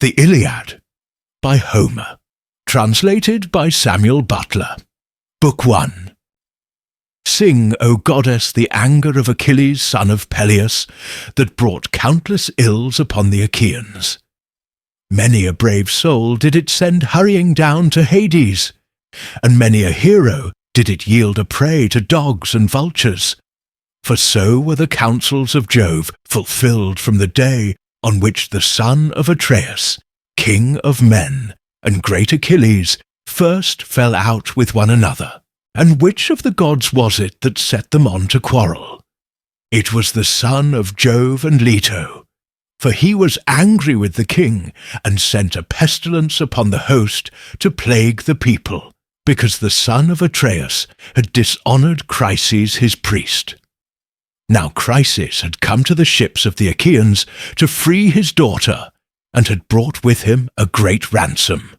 The Iliad, by Homer. Translated by Samuel Butler. Book 1. Sing, O goddess, the anger of Achilles, son of Peleus, that brought countless ills upon the Achaeans. Many a brave soul did it send hurrying down to Hades, and many a hero did it yield a prey to dogs and vultures. For so were the counsels of Jove fulfilled from the day on which the son of Atreus, king of men, and great Achilles, first fell out with one another. And which of the gods was it that set them on to quarrel? It was the son of Jove and Leto, for he was angry with the king, and sent a pestilence upon the host to plague the people, because the son of Atreus had dishonoured Chryses his priest. Now Chryses had come to the ships of the Achaeans to free his daughter, and had brought with him a great ransom.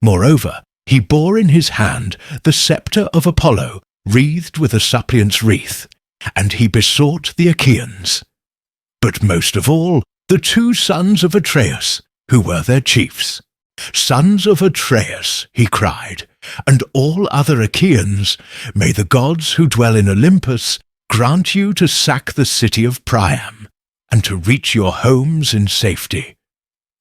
Moreover, he bore in his hand the sceptre of Apollo, wreathed with a suppliant's wreath, and he besought the Achaeans. But most of all, the 2 sons of Atreus, who were their chiefs. Sons of Atreus, he cried, and all other Achaeans, may the gods who dwell in Olympus grant you to sack the city of Priam, and to reach your homes in safety.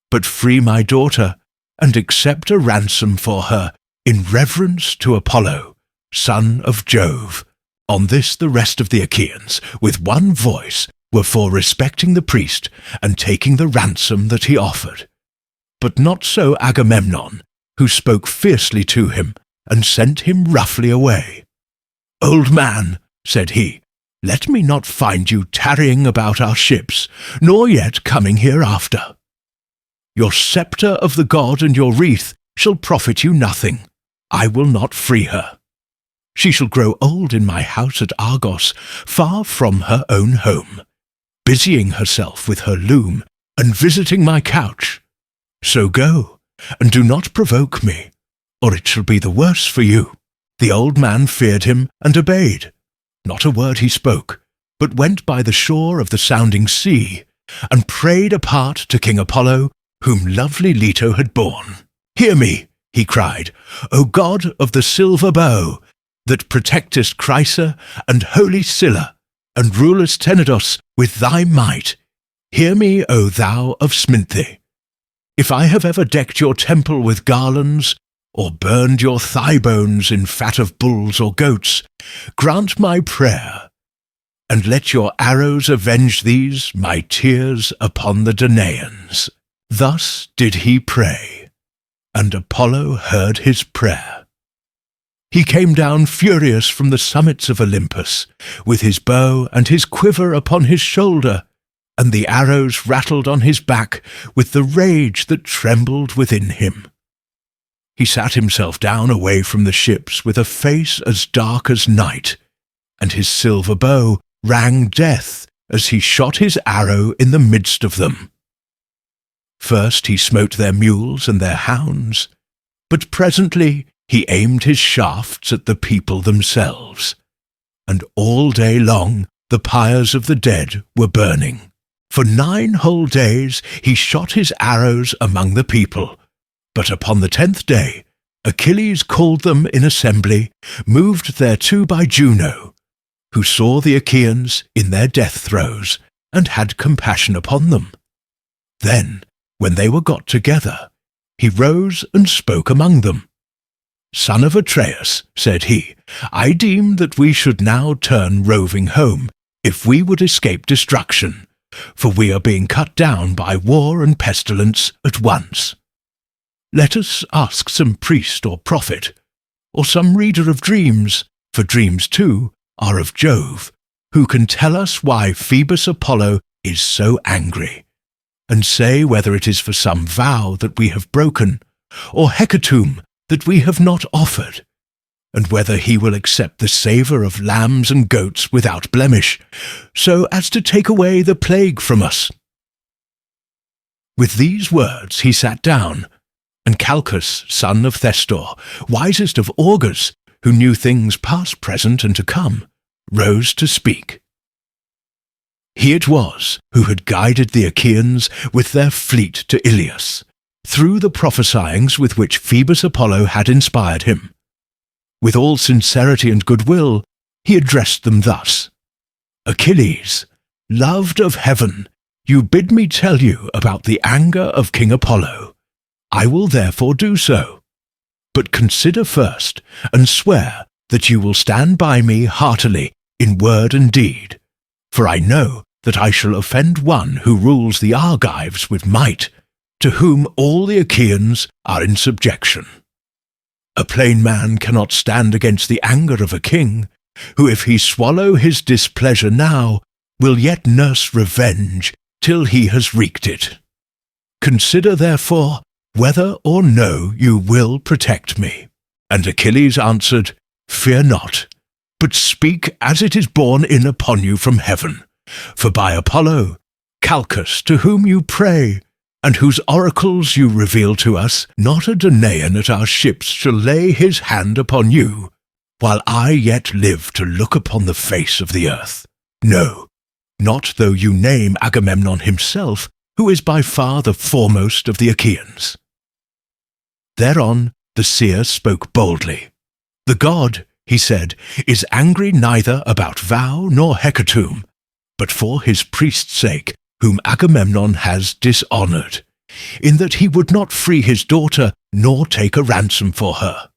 But free my daughter, and accept a ransom for her, in reverence to Apollo, son of Jove. On this the rest of the Achaeans, with one voice, were for respecting the priest, and taking the ransom that he offered. But not so Agamemnon, who spoke fiercely to him, and sent him roughly away. "Old man," said he, "let me not find you tarrying about our ships, nor yet coming hereafter. Your sceptre of the god and your wreath shall profit you nothing. I will not free her. She shall grow old in my house at Argos, far from her own home, busying herself with her loom, and visiting my couch. So go, and do not provoke me, or it shall be the worse for you." The old man feared him, and obeyed. Not a word he spoke, but went by the shore of the sounding sea, and prayed apart to King Apollo, whom lovely Leto had borne. "Hear me," he cried, "O god of the silver bow, that protectest Chrysa and holy Scylla, and rulest Tenedos with thy might. Hear me, O thou of Sminthe. If I have ever decked your temple with garlands, or burned your thigh bones in fat of bulls or goats, grant my prayer, and let your arrows avenge these my tears upon the Danaans." Thus did he pray, and Apollo heard his prayer. He came down furious from the summits of Olympus, with his bow and his quiver upon his shoulder, and the arrows rattled on his back with the rage that trembled within him. He sat himself down away from the ships with a face as dark as night, and his silver bow rang death as he shot his arrow in the midst of them. First he smote their mules and their hounds, but presently he aimed his shafts at the people themselves, and all day long the pyres of the dead were burning. For 9 whole days he shot his arrows among the people, but upon the 10th day Achilles called them in assembly, moved thereto by Juno, who saw the Achaeans in their death throes, and had compassion upon them. Then, when they were got together, he rose and spoke among them. "Son of Atreus," said he, "I deem that we should now turn roving home, if we would escape destruction, for we are being cut down by war and pestilence at once. Let us ask some priest or prophet, or some reader of dreams, for dreams too are of Jove, who can tell us why Phoebus Apollo is so angry, and say whether it is for some vow that we have broken, or hecatomb that we have not offered, and whether he will accept the savour of lambs and goats without blemish, so as to take away the plague from us." With these words he sat down, and Calchas, son of Nestor, wisest of augurs, who knew things past, present, and to come, rose to speak. He it was who had guided the Achaeans with their fleet to Iliad, through the prophesyings with which Phoebus Apollo had inspired him. With all sincerity and goodwill, he addressed them thus: Achilles, loved of heaven, you bid me tell you about the anger of King Apollo. I will therefore do so. But consider first, and swear that you will stand by me heartily in word and deed, for I know that I shall offend one who rules the Argives with might, to whom all the Achaeans are in subjection. A plain man cannot stand against the anger of a king, who if he swallow his displeasure now, will yet nurse revenge till he has wreaked it. Consider therefore whether or no you will protect me. And Achilles answered, Fear not, but speak as it is borne in upon you from heaven. For by Apollo, Calchas, to whom you pray, and whose oracles you reveal to us, not a Danaan at our ships shall lay his hand upon you, while I yet live to look upon the face of the earth. No, not though you name Agamemnon himself, who is by far the foremost of the Achaeans. Thereon the seer spoke boldly. The god, he said, is angry neither about vow nor hecatomb, but for his priest's sake, whom Agamemnon has dishonoured, in that he would not free his daughter, nor take a ransom for her.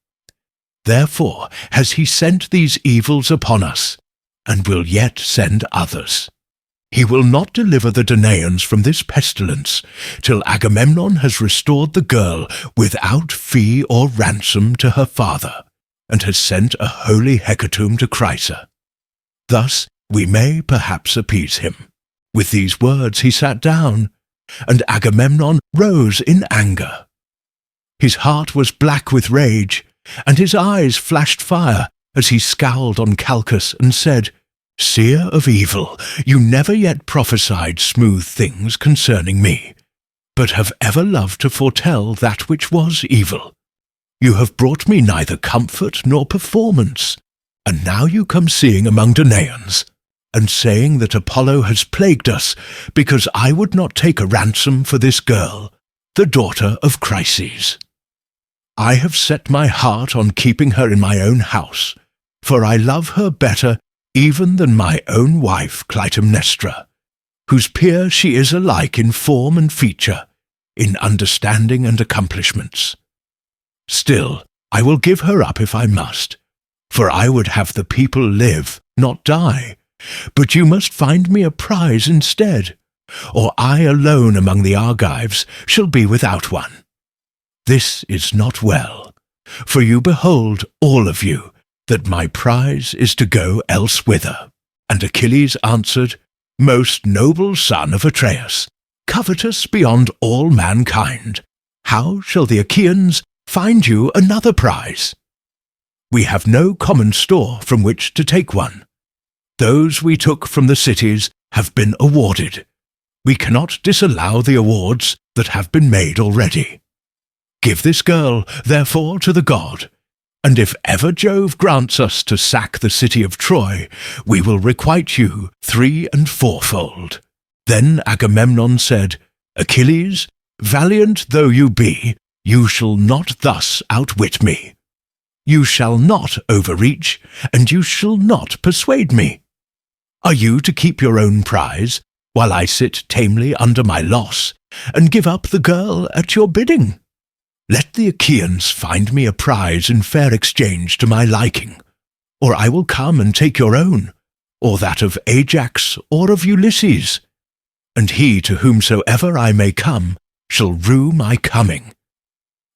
Therefore has he sent these evils upon us, and will yet send others. He will not deliver the Danaans from this pestilence, till Agamemnon has restored the girl without fee or ransom to her father, and has sent a holy hecatomb to Chrysa. Thus we may perhaps appease him. With these words he sat down, and Agamemnon rose in anger. His heart was black with rage, and his eyes flashed fire as he scowled on Calchas and said, Seer of evil, you never yet prophesied smooth things concerning me, but have ever loved to foretell that which was evil. You have brought me neither comfort nor performance, and now you come seeing among Danaans, and saying that Apollo has plagued us, because I would not take a ransom for this girl, the daughter of Chryses. I have set my heart on keeping her in my own house, for I love her better even than my own wife Clytemnestra, whose peer she is alike in form and feature, in understanding and accomplishments. Still, I will give her up if I must, for I would have the people live, not die, but you must find me a prize instead, or I alone among the Argives shall be without one. This is not well, for you behold, all of you, that my prize is to go elsewhither. And Achilles answered, Most noble son of Atreus, covetous beyond all mankind, how shall the Achaeans find you another prize? We have no common store from which to take one. Those we took from the cities have been awarded. We cannot disallow the awards that have been made already. Give this girl, therefore, to the god, and if ever Jove grants us to sack the city of Troy, we will requite you 3- and 4-fold. Then Agamemnon said, Achilles, valiant though you be, you shall not thus outwit me. You shall not overreach, and you shall not persuade me. Are you to keep your own prize, while I sit tamely under my loss, and give up the girl at your bidding? Let the Achaeans find me a prize in fair exchange to my liking, or I will come and take your own, or that of Ajax or of Ulysses, and he to whomsoever I may come shall rue my coming.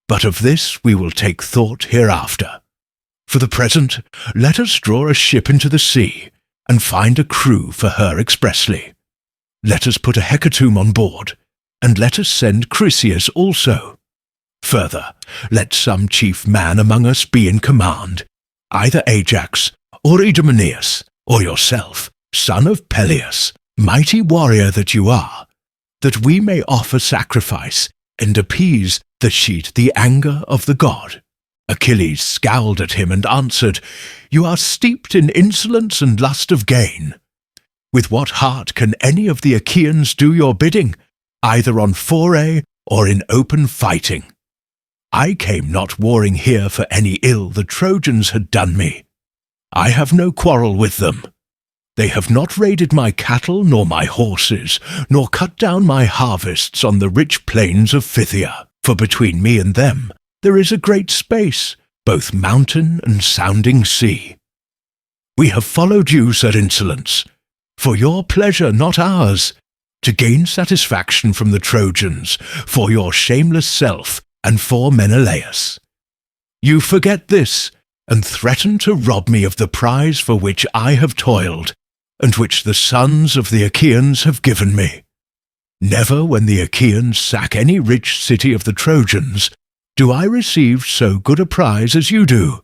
But of this we will take thought hereafter. For the present, let us draw a ship into the sea, and find a crew for her expressly. Let us put a hecatomb on board, and let us send Chryseis also. Further, let some chief man among us be in command, either Ajax, or Idomeneus, or yourself, son of Peleus, mighty warrior that you are, that we may offer sacrifice and appease the anger of the god. Achilles scowled at him and answered, You are steeped in insolence and lust of gain. With what heart can any of the Achaeans do your bidding, either on foray or in open fighting. I came not warring here for any ill the Trojans had done me. I have no quarrel with them. They have not raided my cattle nor my horses, nor cut down my harvests on the rich plains of Phthia, for between me and them there is a great space, both mountain and sounding sea. We have followed you, Sir Insolence, for your pleasure, not ours, to gain satisfaction from the Trojans, for your shameless self, and for Menelaus. You forget this, and threaten to rob me of the prize for which I have toiled, and which the sons of the Achaeans have given me. Never, when the Achaeans sack any rich city of the Trojans, do I receive so good a prize as you do,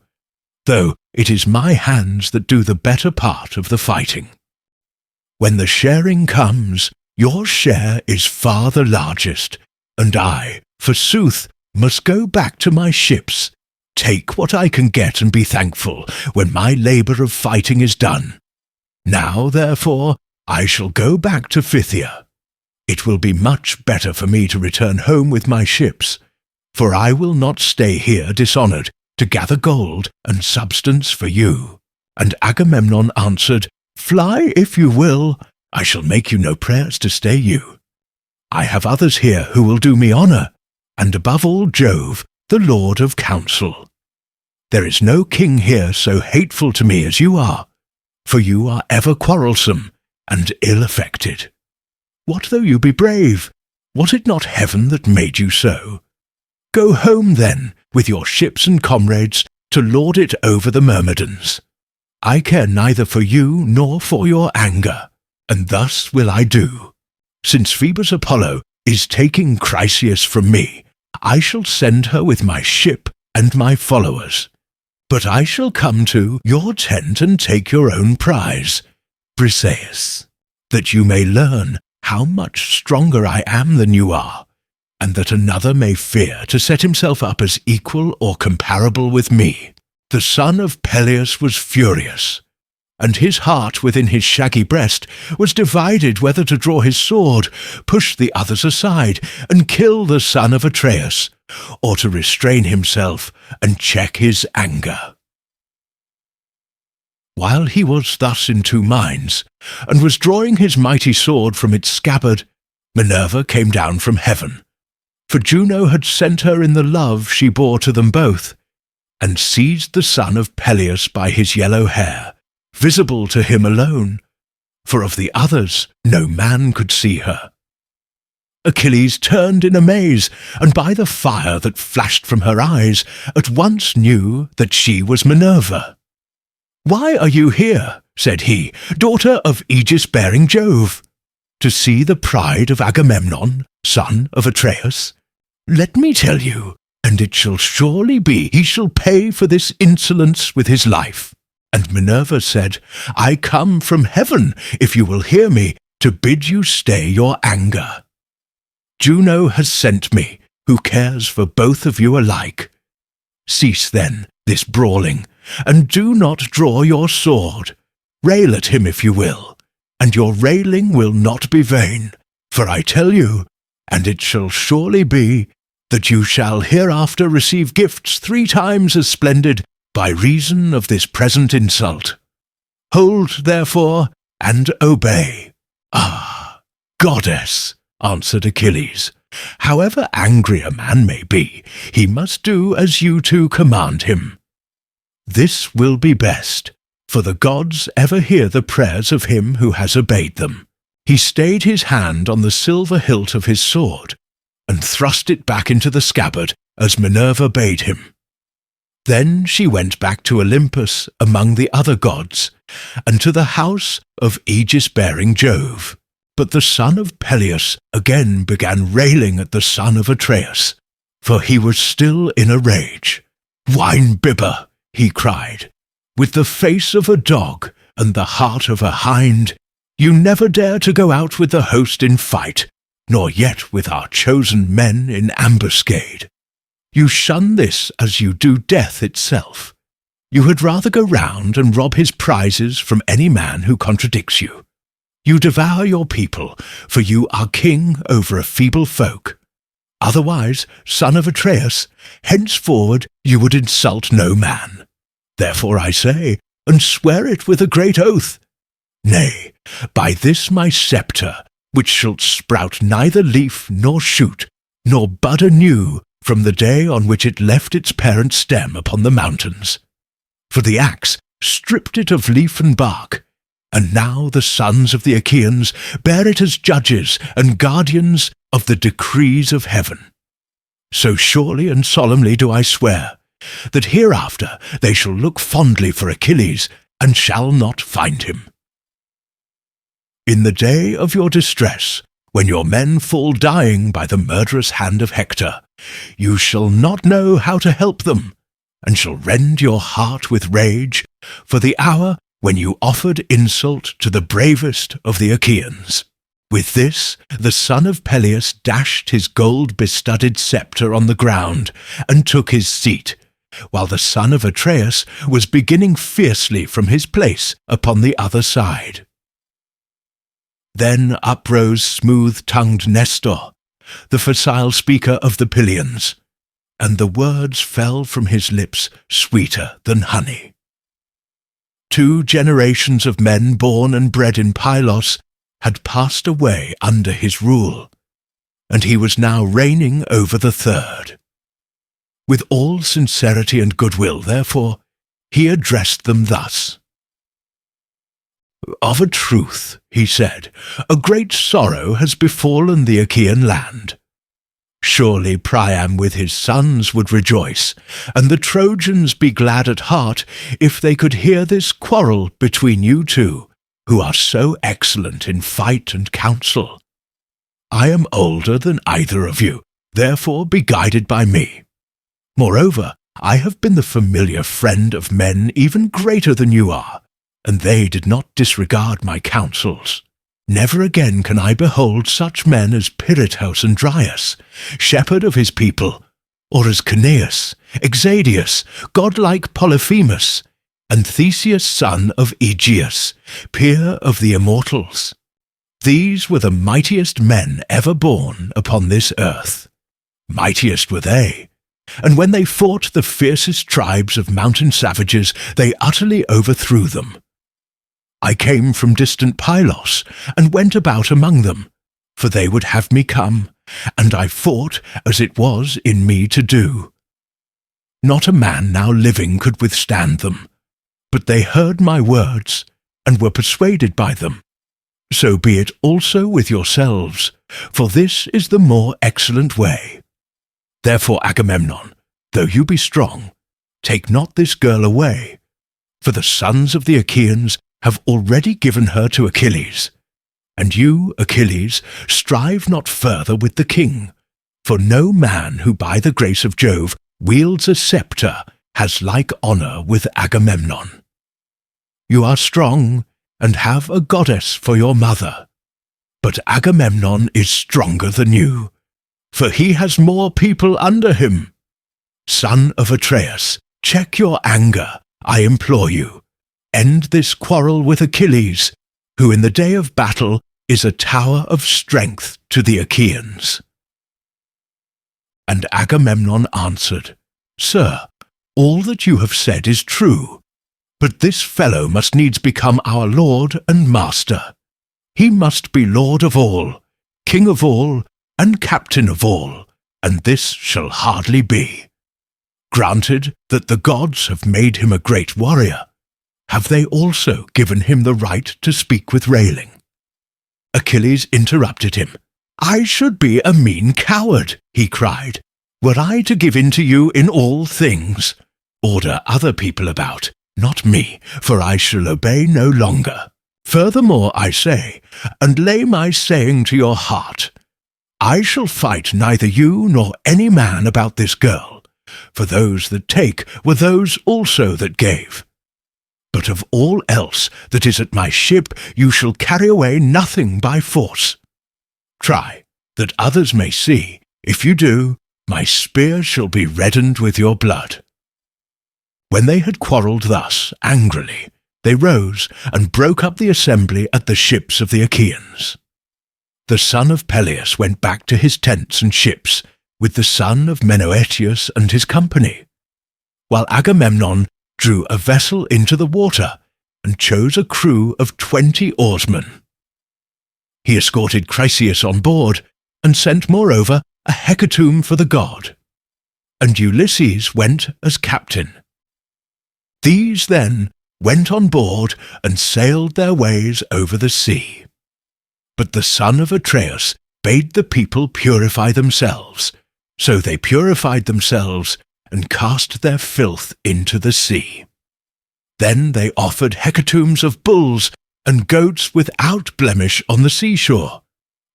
though it is my hands that do the better part of the fighting. When the sharing comes, your share is far the largest, and I, forsooth, must go back to my ships, take what I can get and be thankful when my labour of fighting is done. Now, therefore, I shall go back to Phthia. It will be much better for me to return home with my ships, for I will not stay here dishonoured to gather gold and substance for you. And Agamemnon answered, Fly if you will, I shall make you no prayers to stay you. I have others here who will do me honour, and above all Jove, the Lord of Counsel. There is no king here so hateful to me as you are, for you are ever quarrelsome and ill-affected. What though you be brave? Was it not heaven that made you so? Go home, then, with your ships and comrades, to lord it over the Myrmidons. I care neither for you nor for your anger, and thus will I do. Since Phoebus Apollo is taking Chryseis from me, I shall send her with my ship and my followers. But I shall come to your tent and take your own prize, Briseis, that you may learn how much stronger I am than you are, and that another may fear to set himself up as equal or comparable with me. The son of Peleus was furious, and his heart within his shaggy breast was divided whether to draw his sword, push the others aside, and kill the son of Atreus, or to restrain himself and check his anger. While he was thus in two minds, and was drawing his mighty sword from its scabbard, Minerva came down from heaven, for Juno had sent her in the love she bore to them both, and seized the son of Peleus by his yellow hair, visible to him alone, for of the others no man could see her. Achilles turned in amaze, and by the fire that flashed from her eyes at once knew that she was Minerva. "Why are you here," said he, "daughter of Aegis-bearing Jove? To see the pride of Agamemnon, son of Atreus? Let me tell you, and it shall surely be he shall pay for this insolence with his life." And Minerva said, "I come from heaven, if you will hear me, to bid you stay your anger. Juno has sent me, who cares for both of you alike. Cease, then, this brawling, and do not draw your sword. Rail at him if you will, and your railing will not be vain, for I tell you, and it shall surely be, that you shall hereafter receive gifts 3 times as splendid by reason of this present insult. Hold, therefore, and obey." "Ah, goddess," answered Achilles, "however angry a man may be, he must do as you two command him. This will be best, for the gods ever hear the prayers of him who has obeyed them." He stayed his hand on the silver hilt of his sword, and thrust it back into the scabbard as Minerva bade him. Then she went back to Olympus among the other gods, and to the house of Aegis-bearing Jove. But the son of Peleus again began railing at the son of Atreus, for he was still in a rage. "Wine-bibber," he cried, "with the face of a dog and the heart of a hind, you never dare to go out with the host in fight, nor yet with our chosen men in ambuscade. You shun this as you do death itself. You had rather go round and rob his prizes from any man who contradicts you. You devour your people, for you are king over a feeble folk. Otherwise, son of Atreus, henceforward you would insult no man. Therefore I say, and swear it with a great oath, nay, by this my sceptre, which shall sprout neither leaf nor shoot, nor bud anew from the day on which it left its parent stem upon the mountains. For the axe stripped it of leaf and bark, and now the sons of the Achaeans bear it as judges and guardians of the decrees of heaven. So surely and solemnly do I swear, that hereafter they shall look fondly for Achilles, and shall not find him. In the day of your distress, when your men fall dying by the murderous hand of Hector, you shall not know how to help them, and shall rend your heart with rage for the hour when you offered insult to the bravest of the Achaeans. With this, the son of Peleus dashed his gold-bestudded sceptre on the ground, and took his seat, while the son of Atreus was beginning fiercely from his place upon the other side. Then uprose smooth-tongued Nestor, the facile speaker of the Pylians, and the words fell from his lips sweeter than honey. 2 generations of men born and bred in Pylos had passed away under his rule, and he was now reigning over the 3rd. With all sincerity and goodwill, therefore, he addressed them thus. Of a truth, he said, a great sorrow has befallen the Achaean land. Surely Priam with his sons would rejoice, and the Trojans be glad at heart if they could hear this quarrel between you two, who are so excellent in fight and counsel. I am older than either of you, therefore be guided by me. Moreover, I have been the familiar friend of men even greater than you are, and they did not disregard my counsels. Never again can I behold such men as Pirithous and Dryas, shepherd of his people, or as Caeneus, Exadius, godlike Polyphemus, and Theseus son of Aegeus, peer of the immortals. These were the mightiest men ever born upon this earth. Mightiest were they, and when they fought the fiercest tribes of mountain savages, they utterly overthrew them. I came from distant Pylos, and went about among them, for they would have me come, and I fought as it was in me to do. Not a man now living could withstand them, but they heard my words, and were persuaded by them. So be it also with yourselves, for this is the more excellent way. Therefore, Agamemnon, though you be strong, take not this girl away, for the sons of the Achaeans have already given her to Achilles. And you, Achilles, strive not further with the king, for no man who by the grace of Jove wields a sceptre has like honour with Agamemnon. You are strong, and have a goddess for your mother, but Agamemnon is stronger than you, for he has more people under him. Son of Atreus, check your anger, I implore you. End this quarrel with Achilles, who in the day of battle is a tower of strength to the Achaeans. And Agamemnon answered, Sir, all that you have said is true, but this fellow must needs become our lord and master. He must be lord of all, king of all, and captain of all, and this shall hardly be. Granted that the gods have made him a great warrior, have they also given him the right to speak with railing? Achilles interrupted him. I should be a mean coward, he cried, were I to give in to you in all things. Order other people about, not me, for I shall obey no longer. Furthermore, I say, and lay my saying to your heart, I shall fight neither you nor any man about this girl, for those that take were those also that gave. But of all else that is at my ship you shall carry away nothing by force. Try, that others may see, if you do, my spear shall be reddened with your blood. When they had quarrelled thus, angrily, they rose and broke up the assembly at the ships of the Achaeans. The son of Peleus went back to his tents and ships, with the son of Menœtius and his company, while Agamemnon drew a vessel into the water and chose a crew of 20 oarsmen. He escorted Chryseis on board and sent moreover a hecatomb for the god, and Ulysses went as captain. These then went on board and sailed their ways over the sea. But the son of Atreus bade the people purify themselves, so they purified themselves and cast their filth into the sea. Then they offered hecatombs of bulls and goats without blemish on the seashore,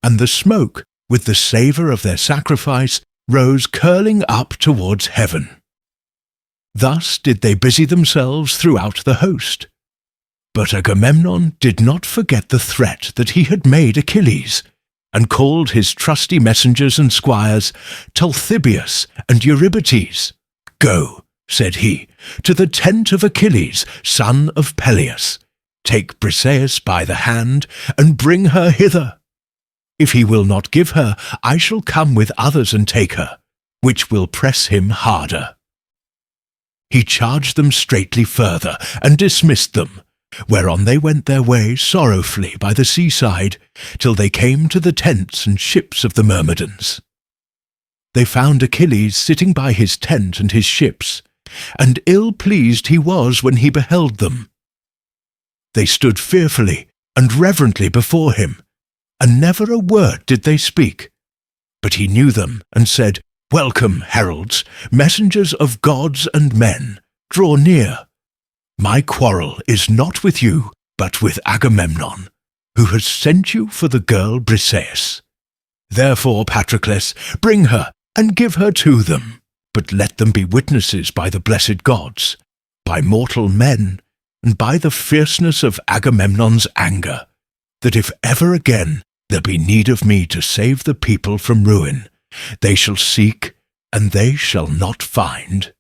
and the smoke, with the savour of their sacrifice, rose curling up towards heaven. Thus did they busy themselves throughout the host. But Agamemnon did not forget the threat that he had made Achilles, and called his trusty messengers and squires, Talthybius and Eurybates. "Go," said he, "to the tent of Achilles, son of Peleus. Take Briseis by the hand, and bring her hither. If he will not give her, I shall come with others and take her, which will press him harder." He charged them straitly further, and dismissed them, whereon they went their way sorrowfully by the seaside, till they came to the tents and ships of the Myrmidons. They found Achilles sitting by his tent and his ships, and ill-pleased he was when he beheld them. They stood fearfully and reverently before him, and never a word did they speak. But he knew them, and said, "Welcome, heralds, messengers of gods and men, draw near. My quarrel is not with you, but with Agamemnon, who has sent you for the girl Briseis. Therefore, Patroclus, bring her, and give her to them, but let them be witnesses by the blessed gods, by mortal men, and by the fierceness of Agamemnon's anger, that if ever again there be need of me to save the people from ruin, they shall seek, and they shall not find.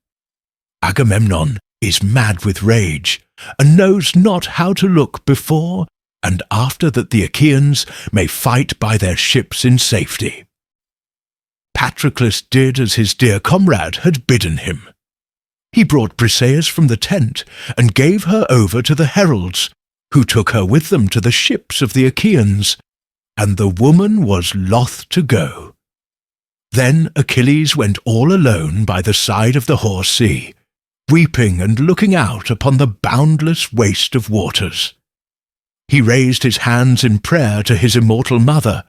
Agamemnon is mad with rage, and knows not how to look before and after that the Achaeans may fight by their ships in safety." Patroclus did as his dear comrade had bidden him. He brought Briseis from the tent, and gave her over to the heralds, who took her with them to the ships of the Achaeans, and the woman was loth to go. Then Achilles went all alone by the side of the hoar sea, weeping and looking out upon the boundless waste of waters. He raised his hands in prayer to his immortal mother.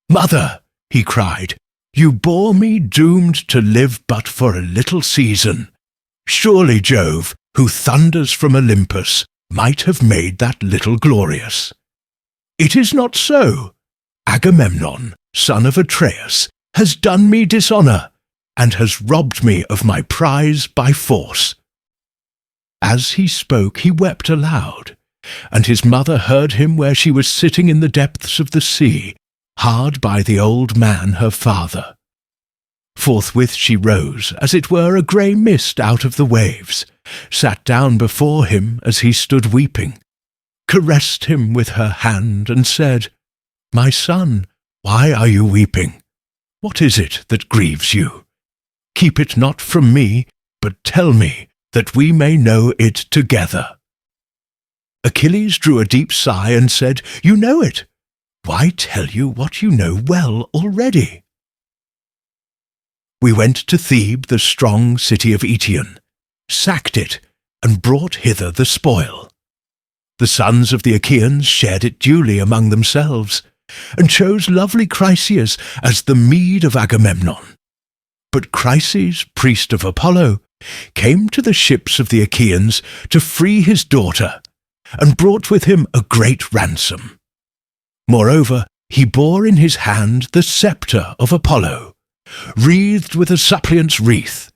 "Mother," he cried, "you bore me doomed to live but for a little season. Surely Jove, who thunders from Olympus, might have made that little glorious. It is not so. Agamemnon, son of Atreus, has done me dishonour, and has robbed me of my prize by force." As he spoke he wept aloud, and his mother heard him where she was sitting in the depths of the sea, hard by the old man her father. Forthwith she rose, as it were a grey mist out of the waves, sat down before him as he stood weeping, caressed him with her hand, and said, "My son, why are you weeping? What is it that grieves you? Keep it not from me, but tell me, that we may know it together." Achilles drew a deep sigh and said, "You know it. Why tell you what you know well already? We went to Thebe, the strong city of Eetion, sacked it, and brought hither the spoil. The sons of the Achaeans shared it duly among themselves, and chose lovely Chryseis as the meed of Agamemnon. But Chryses, priest of Apollo, came to the ships of the Achaeans to free his daughter, and brought with him a great ransom. Moreover, he bore in his hand the sceptre of Apollo, wreathed with a suppliant's wreath,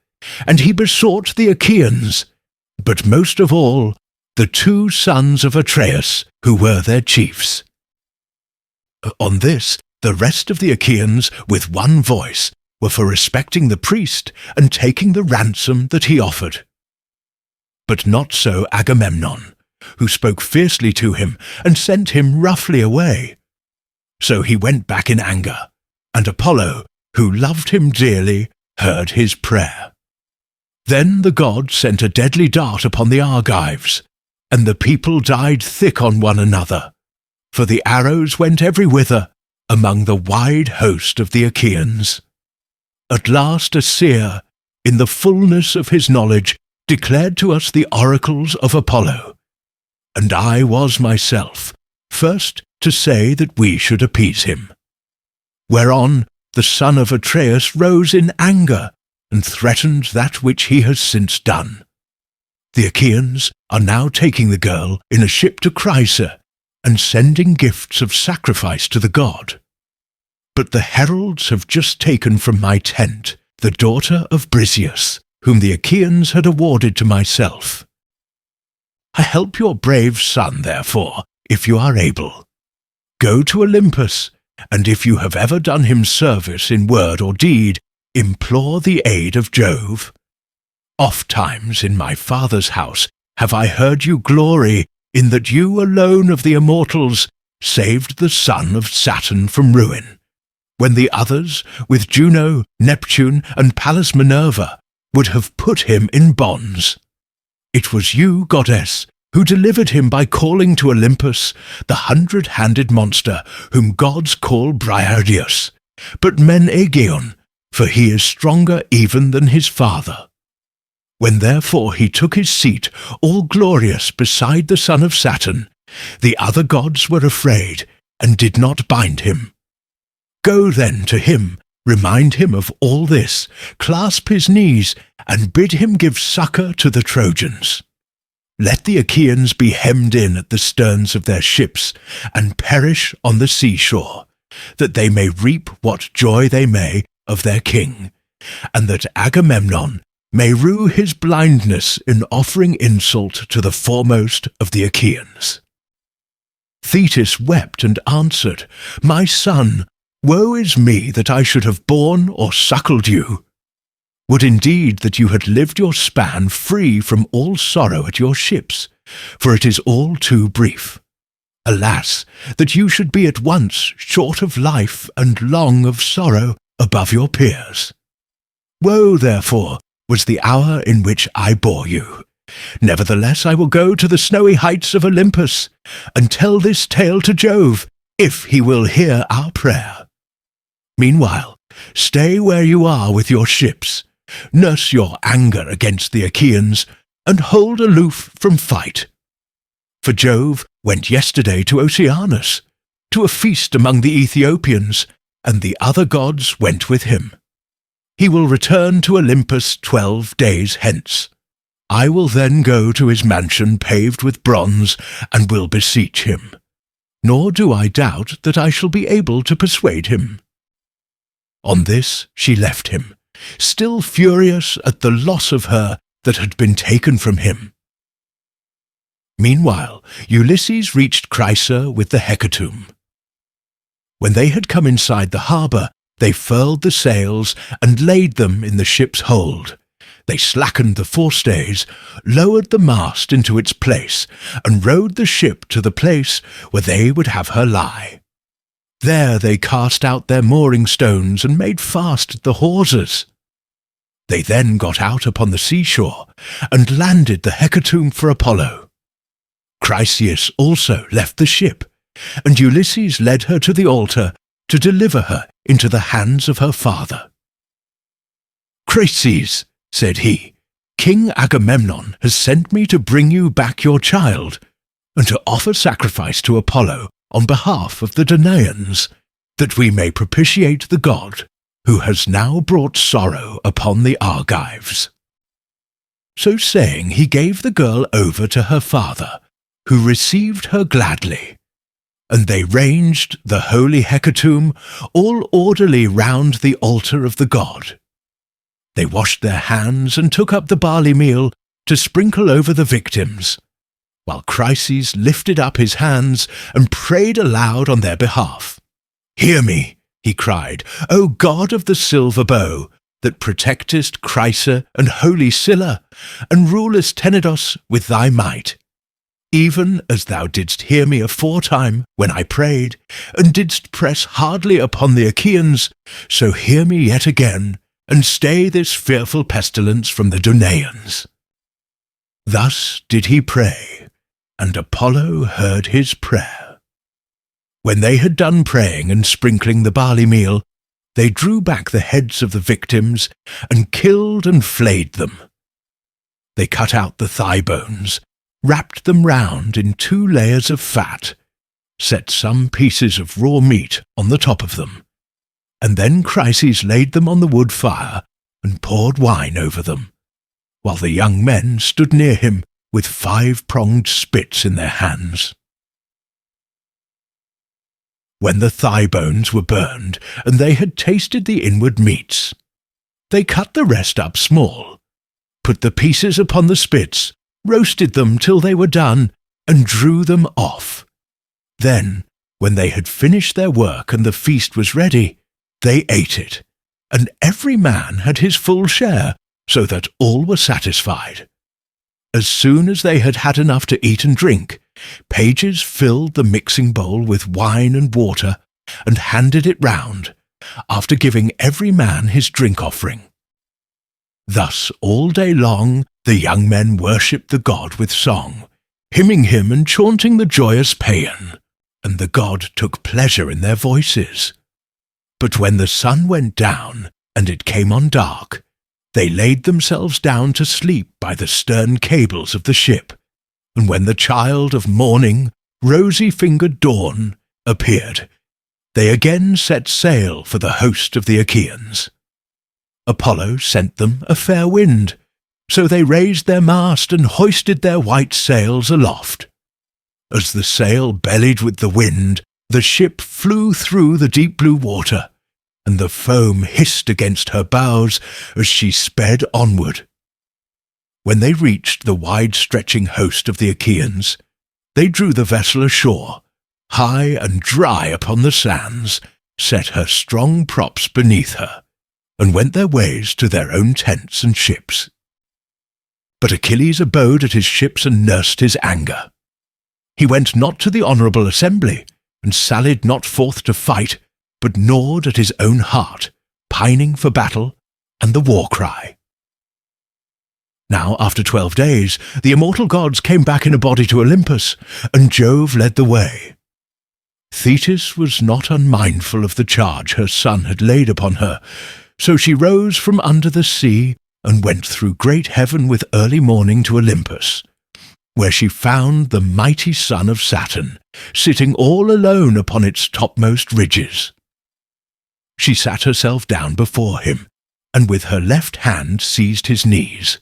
and he besought the Achaeans, but most of all the 2 sons of Atreus, who were their chiefs. On this, the rest of the Achaeans, with one voice, were for respecting the priest and taking the ransom that he offered. But not so Agamemnon, who spoke fiercely to him and sent him roughly away. So he went back in anger, and Apollo, who loved him dearly, heard his prayer. Then the god sent a deadly dart upon the Argives, and the people died thick on one another, for the arrows went every whither among the wide host of the Achaeans. At last a seer, in the fullness of his knowledge, declared to us the oracles of Apollo, and I was myself first to say that we should appease him. Whereon the son of Atreus rose in anger, and threatened that which he has since done. The Achaeans are now taking the girl in a ship to Chrysa, and sending gifts of sacrifice to the god. But the heralds have just taken from my tent the daughter of Briseis, whom the Achaeans had awarded to myself. I help your brave son, therefore, if you are able. Go to Olympus, and if you have ever done him service in word or deed, implore the aid of Jove. Ofttimes in my father's house have I heard you glory in that you alone of the immortals saved the son of Saturn from ruin, when the others, with Juno, Neptune, and Pallas Minerva, would have put him in bonds. It was you, goddess, who delivered him by calling to Olympus the 100-handed monster whom gods call Briareus, but men Aegeon, for he is stronger even than his father. When therefore he took his seat, all glorious beside the son of Saturn, the other gods were afraid, and did not bind him. Go then to him, remind him of all this, clasp his knees, and bid him give succour to the Trojans. Let the Achaeans be hemmed in at the sterns of their ships, and perish on the seashore, that they may reap what joy they may of their king, and that Agamemnon may rue his blindness in offering insult to the foremost of the Achaeans. Thetis wept and answered, My son, woe is me that I should have borne or suckled you. Would indeed that you had lived your span free from all sorrow at your ships, for it is all too brief. Alas, that you should be at once short of life and long of sorrow above your peers. Woe, therefore, was the hour in which I bore you. Nevertheless I will go to the snowy heights of Olympus, and tell this tale to Jove, if he will hear our prayer. Meanwhile, stay where you are with your ships, nurse your anger against the Achaeans, and hold aloof from fight. For Jove went yesterday to Oceanus, to a feast among the Ethiopians, and the other gods went with him. He will return to Olympus 12 days hence. I will then go to his mansion paved with bronze, and will beseech him. Nor do I doubt that I shall be able to persuade him. On this she left him, still furious at the loss of her that had been taken from him. Meanwhile, Ulysses reached Chrysa with the hecatomb. When they had come inside the harbour, they furled the sails and laid them in the ship's hold. They slackened the forestays, lowered the mast into its place, and rowed the ship to the place where they would have her lie. There they cast out their mooring stones and made fast the hawsers. They then got out upon the seashore, and landed the hecatomb for Apollo. Chryseis also left the ship, and Ulysses led her to the altar to deliver her into the hands of her father. Chryses, said he, King Agamemnon has sent me to bring you back your child, and to offer sacrifice to Apollo on behalf of the Danaans, that we may propitiate the god, who has now brought sorrow upon the Argives. So saying, he gave the girl over to her father, who received her gladly. And they ranged the holy hecatomb all orderly round the altar of the god. They washed their hands and took up the barley meal to sprinkle over the victims, while Chryses lifted up his hands and prayed aloud on their behalf. Hear me, he cried, O god of the silver bow, that protectest Chrysa and holy Scylla, and rulest Tenedos with thy might. even as thou didst hear me aforetime when I prayed, and didst press hardly upon the Achaeans, so hear me yet again, and stay this fearful pestilence from the Danaaeans. Thus did he pray, and Apollo heard his prayer. When they had done praying and sprinkling the barley meal, they drew back the heads of the victims, and killed and flayed them. They cut out the thigh bones, wrapped them round in 2 layers of fat, set some pieces of raw meat on the top of them, and then Chryses laid them on the wood fire and poured wine over them, while the young men stood near him with 5-pronged spits in their hands. When the thigh bones were burned, and they had tasted the inward meats, they cut the rest up small, put the pieces upon the spits, roasted them till they were done, and drew them off. Then, when they had finished their work and the feast was ready, they ate it, and every man had his full share, so that all were satisfied. As soon as they had had enough to eat and drink, pages filled the mixing bowl with wine and water, and handed it round, after giving every man his drink offering. Thus all day long the young men worshipped the god with song, hymning him and chaunting the joyous paean, and the god took pleasure in their voices. But when the sun went down, and it came on dark, they laid themselves down to sleep by the stern cables of the ship, and when the child of morning, rosy-fingered dawn, appeared, they again set sail for the host of the Achaeans. Apollo sent them a fair wind, so they raised their mast and hoisted their white sails aloft. As the sail bellied with the wind, the ship flew through the deep blue water, and the foam hissed against her bows as she sped onward. When they reached the wide-stretching host of the Achaeans, they drew the vessel ashore, high and dry upon the sands, set her strong props beneath her, and went their ways to their own tents and ships. But Achilles abode at his ships and nursed his anger. He went not to the honourable assembly, and sallied not forth to fight, but gnawed at his own heart, pining for battle and the war cry. Now, after 12 days, the immortal gods came back in a body to Olympus, and Jove led the way. Thetis was not unmindful of the charge her son had laid upon her, so she rose from under the sea and went through great heaven with early morning to Olympus, where she found the mighty son of Saturn, sitting all alone upon its topmost ridges. She sat herself down before him, and with her left hand seized his knees,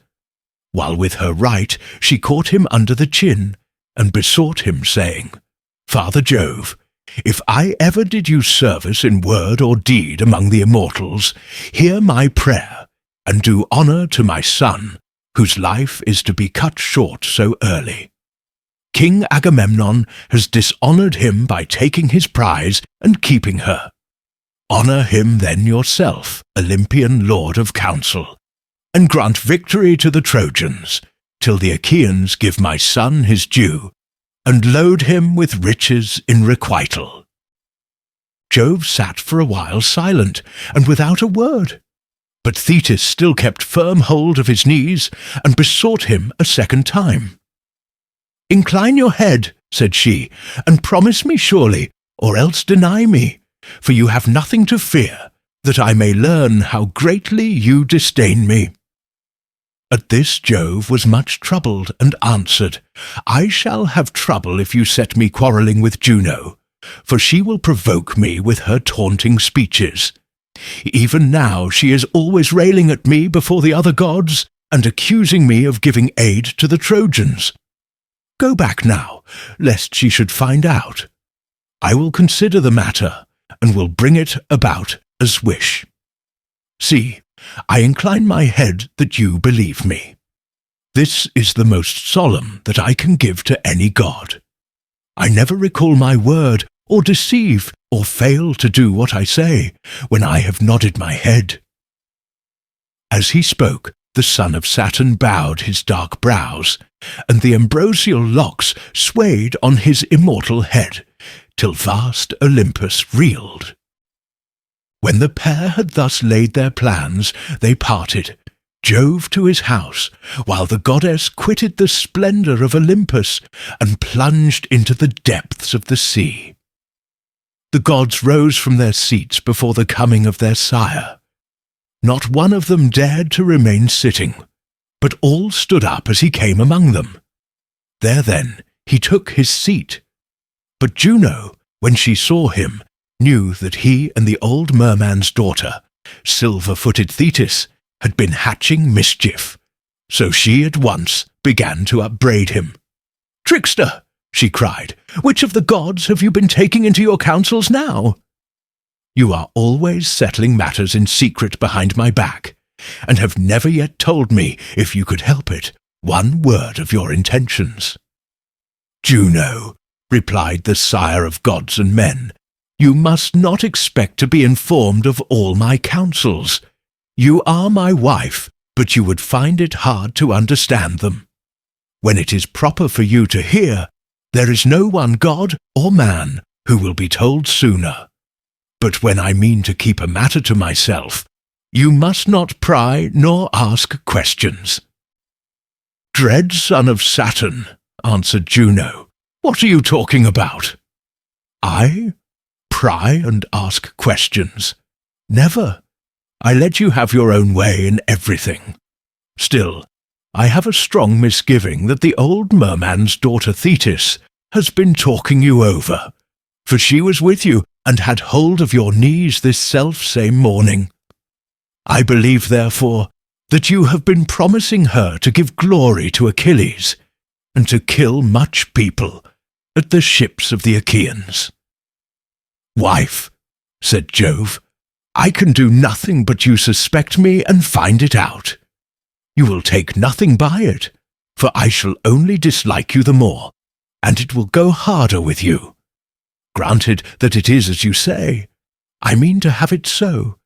while with her right she caught him under the chin, and besought him, saying, Father Jove, if I ever did you service in word or deed among the immortals, hear my prayer, and do honour to my son, whose life is to be cut short so early. King Agamemnon has dishonoured him by taking his prize and keeping her. Honour him then yourself, Olympian lord of counsel, and grant victory to the Trojans, till the Achaeans give my son his due, and load him with riches in requital. Jove sat for a while silent, and without a word. But Thetis still kept firm hold of his knees, and besought him a second time. Incline your head, said she, and promise me surely, or else deny me, for you have nothing to fear, that I may learn how greatly you disdain me. At this Jove was much troubled, and answered, I shall have trouble if you set me quarrelling with Juno, for she will provoke me with her taunting speeches. Even now she is always railing at me before the other gods, and accusing me of giving aid to the Trojans. Go back now, lest she should find out. I will consider the matter, and will bring it about as wish. See, I incline my head that you believe me. This is the most solemn that I can give to any god. I never recall my word, or deceive, or fail to do what I say, when I have nodded my head. As he spoke, the son of Saturn bowed his dark brows, and the ambrosial locks swayed on his immortal head, till vast Olympus reeled. When the pair had thus laid their plans, they parted, Jove to his house, while the goddess quitted the splendour of Olympus and plunged into the depths of the sea. The gods rose from their seats before the coming of their sire. Not one of them dared to remain sitting, but all stood up as he came among them. There then he took his seat. But Juno, when she saw him, knew that he and the old merman's daughter, silver-footed Thetis, had been hatching mischief. So she at once began to upbraid him. "Trickster!" she cried, "which of the gods have you been taking into your counsels now? You are always settling matters in secret behind my back, and have never yet told me, if you could help it, one word of your intentions." "Juno," replied the sire of gods and men, "you must not expect to be informed of all my counsels. You are my wife, but you would find it hard to understand them. When it is proper for you to hear, there is no one god or man who will be told sooner. But when I mean to keep a matter to myself, you must not pry nor ask questions." "Dread son of Saturn," answered Juno, "what are you talking about?" "I? Pry and ask questions? Never. I let you have your own way in everything. Still, I have a strong misgiving that the old merman's daughter Thetis has been talking you over, for she was with you and had hold of your knees this self-same morning. I believe, therefore, that you have been promising her to give glory to Achilles, and to kill much people at the ships of the Achaeans." "Wife," said Jove, "I can do nothing but you suspect me and find it out. You will take nothing by it, for I shall only dislike you the more, and it will go harder with you. Granted that it is as you say, I mean to have it so.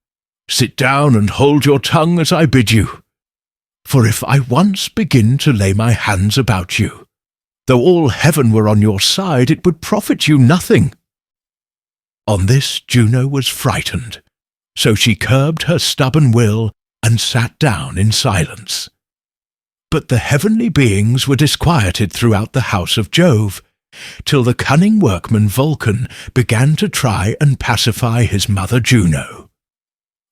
Sit down and hold your tongue as I bid you. For if I once begin to lay my hands about you, though all heaven were on your side, it would profit you nothing." On this Juno was frightened, so she curbed her stubborn will and sat down in silence. But the heavenly beings were disquieted throughout the house of Jove, till the cunning workman Vulcan began to try and pacify his mother Juno.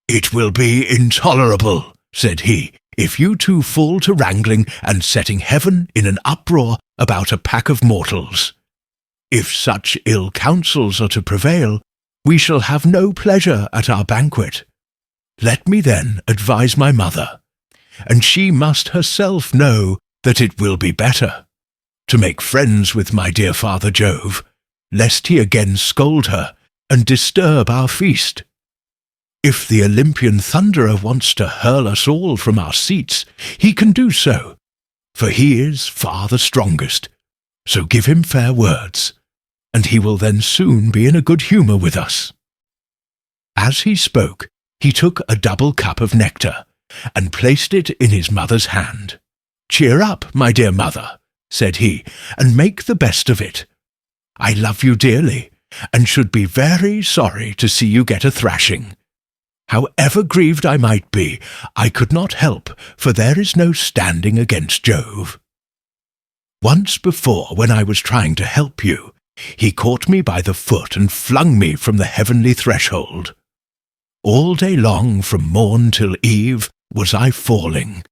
"It will be intolerable," said he, "if you two fall to wrangling and setting heaven in an uproar about a pack of mortals. If such ill counsels are to prevail, we shall have no pleasure at our banquet. Let me then advise my mother, and she must herself know that it will be better, to make friends with my dear father Jove, lest he again scold her and disturb our feast. If the Olympian thunderer wants to hurl us all from our seats, he can do so, for he is far the strongest, so give him fair words, and he will then soon be in a good humour with us." As he spoke, he took a double cup of nectar, and placed it in his mother's hand. "Cheer up, my dear mother," said he, "and make the best of it. I love you dearly, and should be very sorry to see you get a thrashing. However grieved I might be, I could not help, for there is no standing against Jove. Once before, when I was trying to help you, he caught me by the foot and flung me from the heavenly threshold. All day long, from morn till eve, was I falling,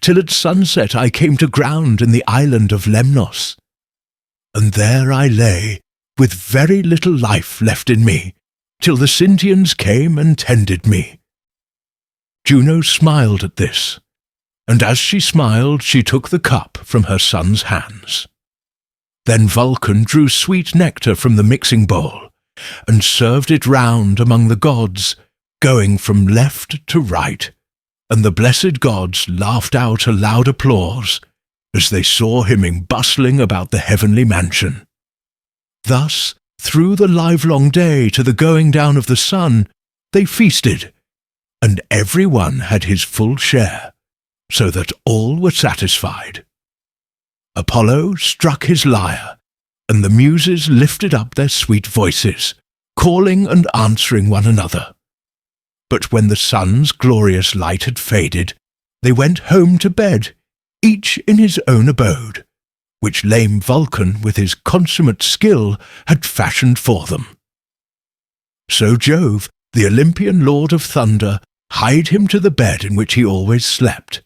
till at sunset I came to ground in the island of Lemnos. And there I lay, with very little life left in me, till the Sintians came and tended me." Juno smiled at this, and as she smiled she took the cup from her son's hands. Then Vulcan drew sweet nectar from the mixing bowl, and served it round among the gods, going from left to right, and the blessed gods laughed out a loud applause, as they saw him bustling about the heavenly mansion. Thus, through the livelong day to the going down of the sun, they feasted, and every one had his full share, so that all were satisfied. Apollo struck his lyre, and the Muses lifted up their sweet voices, calling and answering one another. But when the sun's glorious light had faded, they went home to bed, each in his own abode, which lame Vulcan with his consummate skill had fashioned for them. So Jove, the Olympian lord of thunder, hied him to the bed in which he always slept,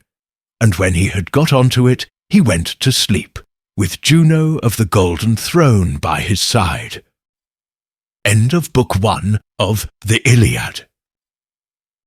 and when he had got onto it, he went to sleep, with Juno of the golden throne by his side. End of Book 1 of the Iliad.